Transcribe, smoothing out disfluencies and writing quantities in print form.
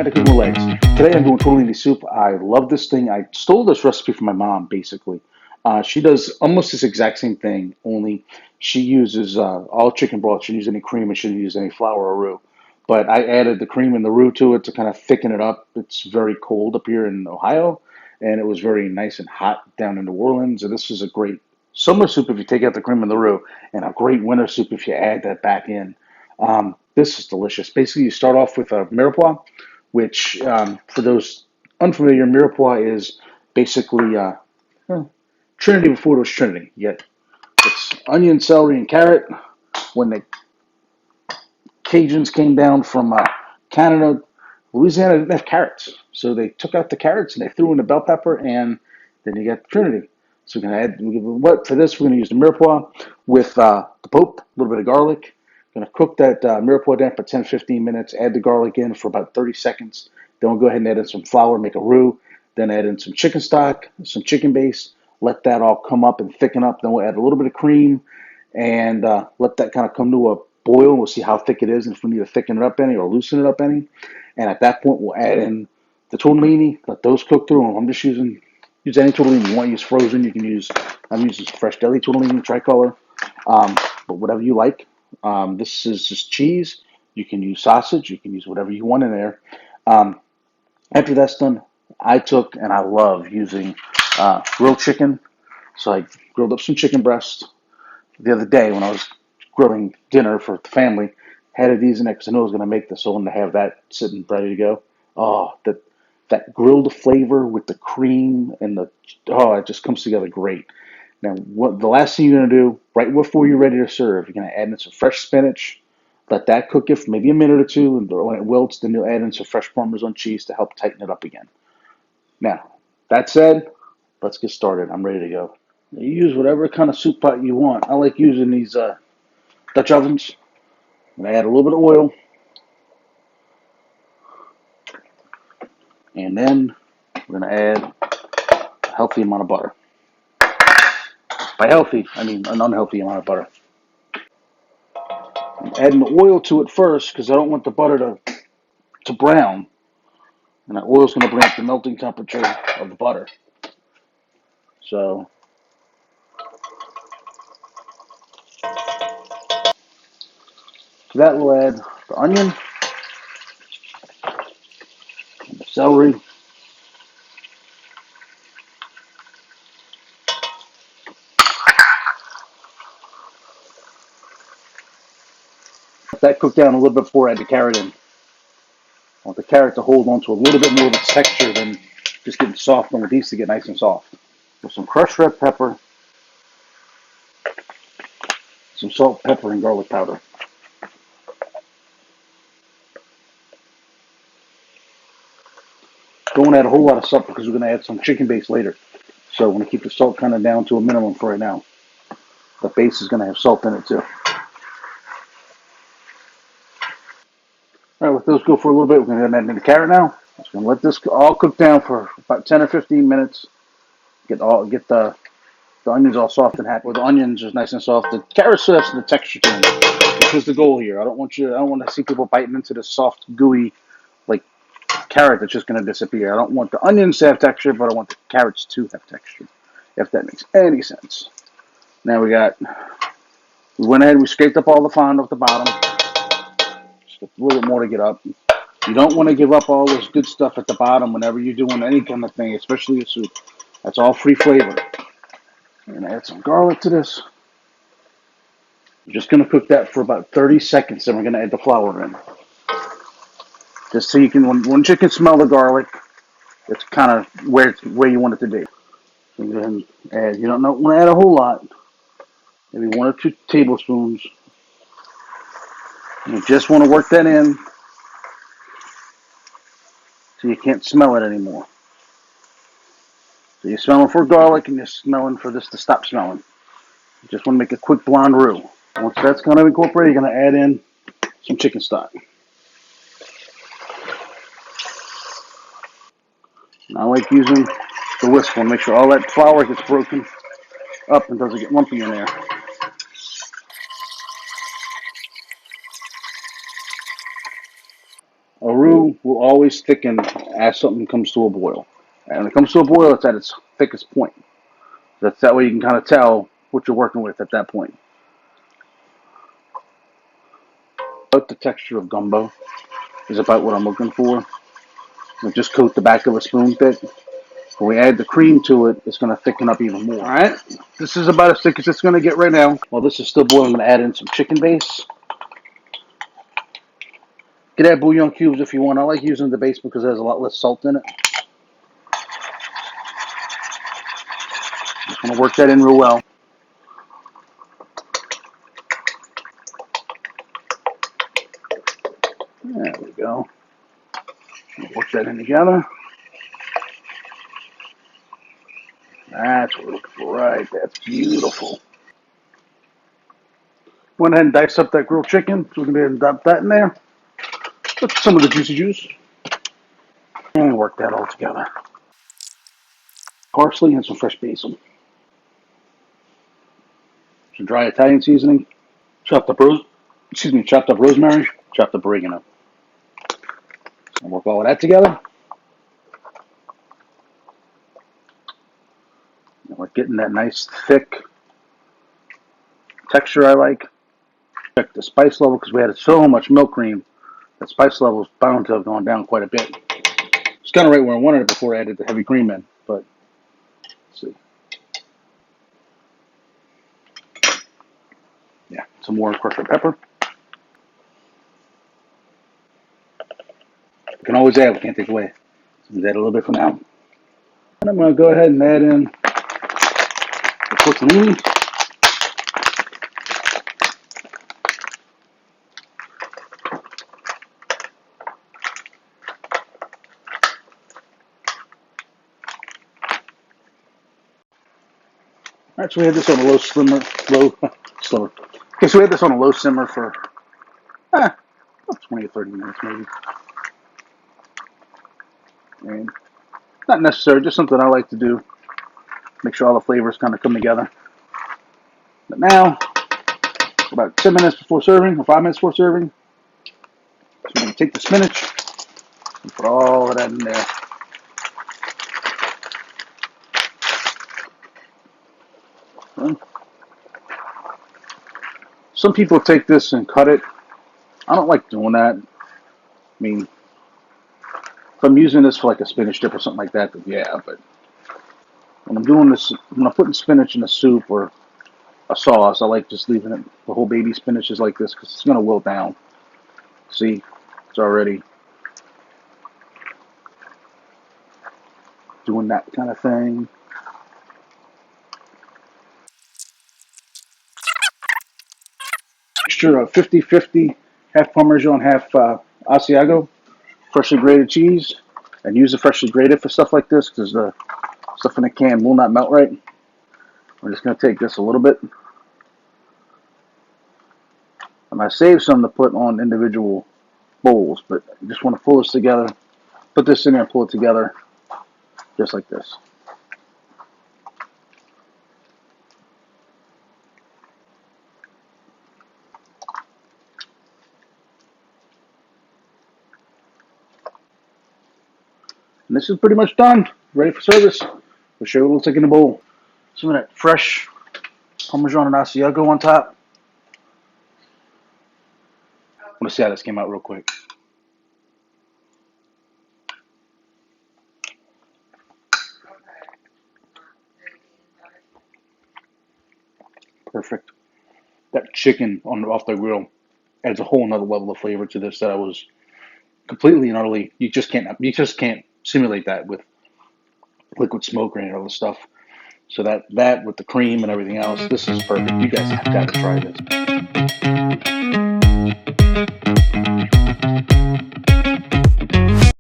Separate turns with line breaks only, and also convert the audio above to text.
back to Cooking with Legs. Today I'm doing tortellini soup. I love this thing. I stole this recipe from my mom, basically. She does almost this exact same thing, only she uses all chicken broth. She doesn't use any cream and she doesn't use any flour or roux. But I added the cream and the roux to it to kind of thicken it up. It's very cold up here in Ohio, and it was very nice and hot down in New Orleans. And this is a great summer soup if you take out the cream and the roux, and a great winter soup if you add that back in. This is delicious. Basically, you start off with a mirepoix, which, for those unfamiliar, mirepoix is basically Trinity before it was Trinity. Yet it's onion, celery, and carrot. When the Cajuns came down from Canada, Louisiana didn't have carrots, so they took out the carrots and they threw in the bell pepper, and then you get Trinity. So we're gonna add. What for this? We're gonna use the mirepoix with the pope, a little bit of garlic. Going to cook that mirepoix down for 10-15 minutes, add the garlic in for about 30 seconds. Then we'll go ahead and add in some flour, make a roux. Then add in some chicken stock, some chicken base. Let that all come up and thicken up. Then we'll add a little bit of cream and let that kind of come to a boil. We'll see how thick it is and if we need to thicken it up any or loosen it up any. And at that point, we'll add in the tortellini, let those cook through. I'm just use any tortellini you want to use frozen. You can use, I'm using fresh deli tortellini, tricolor, but whatever you like. This is just cheese. You can use sausage. You can use whatever you want in there. After that's done, I took and I love using grilled chicken. So I grilled up some chicken breast the other day when I was grilling dinner for the family. Had these in it because I knew I was going to make this, so I wanted to have that sitting ready to go. Oh, that grilled flavor with the cream and it just comes together great. Now, what the last thing you're going to do, right before you're ready to serve, you're going to add in some fresh spinach, let that cook it for maybe a minute or two, and when it wilts, then you'll add in some fresh Parmesan cheese to help tighten it up again. Now, that said, let's get started. I'm ready to go. You use whatever kind of soup pot you want. I like using these Dutch ovens. I'm going to add a little bit of oil, and then we're going to add a healthy amount of butter. By healthy, I mean an unhealthy amount of butter. I'm adding the oil to it first because I don't want the butter to brown. And that oil's going to bring up the melting temperature of the butter. So, to that we'll add the onion, and the celery, let that cook down a little bit before I add the carrot in. I want the carrot to hold on to a little bit more of its texture than just getting soft. I want these to get nice and soft. With some crushed red pepper, some salt, pepper, and garlic powder. Don't add a whole lot of salt because we're going to add some chicken base later. So I'm going to keep the salt kind of down to a minimum for right now. The base is going to have salt in it too. All right, let those go for a little bit. We're going to add in the carrot now. Just going to let this all cook down for about 10 or 15 minutes. Get the onions all soft and happy. With the onions are nice and soft. The carrot still has the texture to them, which was the goal here. I don't want to see people biting into the soft, gooey, like carrot that's just going to disappear. I don't want the onions to have texture, but I want the carrots to have texture, if that makes any sense. Now we went ahead and we scraped up all the fond off the bottom. Just a little bit more to get up. You don't want to give up all this good stuff at the bottom whenever you're doing any kind of thing, especially a soup. That's all free flavor. I'm going to add some garlic to this. I'm just going to cook that for about 30 seconds, then we're going to add the flour in. Just so you can, once you can smell the garlic, it's kind of where you want it to be. And then add, you don't want to add a whole lot, maybe 1 or 2 tablespoons. You just want to work that in so you can't smell it anymore. So you're smelling for garlic and you're smelling for this to stop smelling. You just want to make a quick blonde roux. Once that's kind of incorporated, you're going to add in some chicken stock. And I like using the whisk one, make sure all that flour gets broken up and doesn't get lumpy in there. A roux roux will always thicken as something comes to a boil. And when it comes to a boil, it's at its thickest point. That's that way you can kind of tell what you're working with at that point. But the texture of gumbo is about what I'm looking for. We just coat the back of a spoon thick. When we add the cream to it, it's going to thicken up even more. All right, this is about as thick as it's going to get right now. While this is still boiling, I'm going to add in some chicken base. You can add bouillon cubes if you want. I like using the base because it has a lot less salt in it. Just going to work that in real well. There we go. Work that in together. That's what we're looking for, right? That's beautiful. Went ahead and diced up that grilled chicken. So we're going to go ahead and dump that in there. Put some of the juicy juice. And work that all together. Parsley and some fresh basil. Some dry Italian seasoning. Chopped up rosemary. Chopped up oregano. So work all of that together. And we're getting that nice thick texture I like. Check the spice level because we had so much milk cream. The spice level is bound to have gone down quite a bit. It's kind of right where I wanted it before I added the heavy cream in, but let's see. Yeah, some more crushed pepper. We can always add, we can't take away. So let's add a little bit for now. And I'm going to go ahead and add in the tortellini. All right, so we had this on a low simmer. Okay, so we had this on a low simmer for about 20 or 30 minutes maybe. And not necessary, just something I like to do. Make sure all the flavors kind of come together. But now, about 10 minutes before serving, or 5 minutes before serving, so I'm going to take the spinach and put all of that in there. Some people take this and cut it. I don't like doing that. I mean, if I'm using this for like a spinach dip or something like that, then yeah, but when I'm doing this, when I'm putting spinach in a soup or a sauce, I like just leaving it, the whole baby spinach is like this because it's going to wilt down. See, it's already doing that kind of thing. Mixture of 50-50, half Parmesan, half Asiago, freshly grated cheese, and use the freshly grated for stuff like this because the stuff in the can will not melt right. We're just going to take this a little bit. And I saved some to put on individual bowls, but I just want to pull this together, put this in there and pull it together just like this. And this is pretty much done, ready for service. We'll show you what it looks like in the bowl. Some of that fresh Parmesan and Asiago on top. I want to see how this came out real quick. Perfect. That chicken off the grill adds a whole nother level of flavor to this that I was completely and utterly, you just can't simulate that with liquid smoke or any other stuff. So that with the cream and everything else, this is perfect. You guys have got to try this.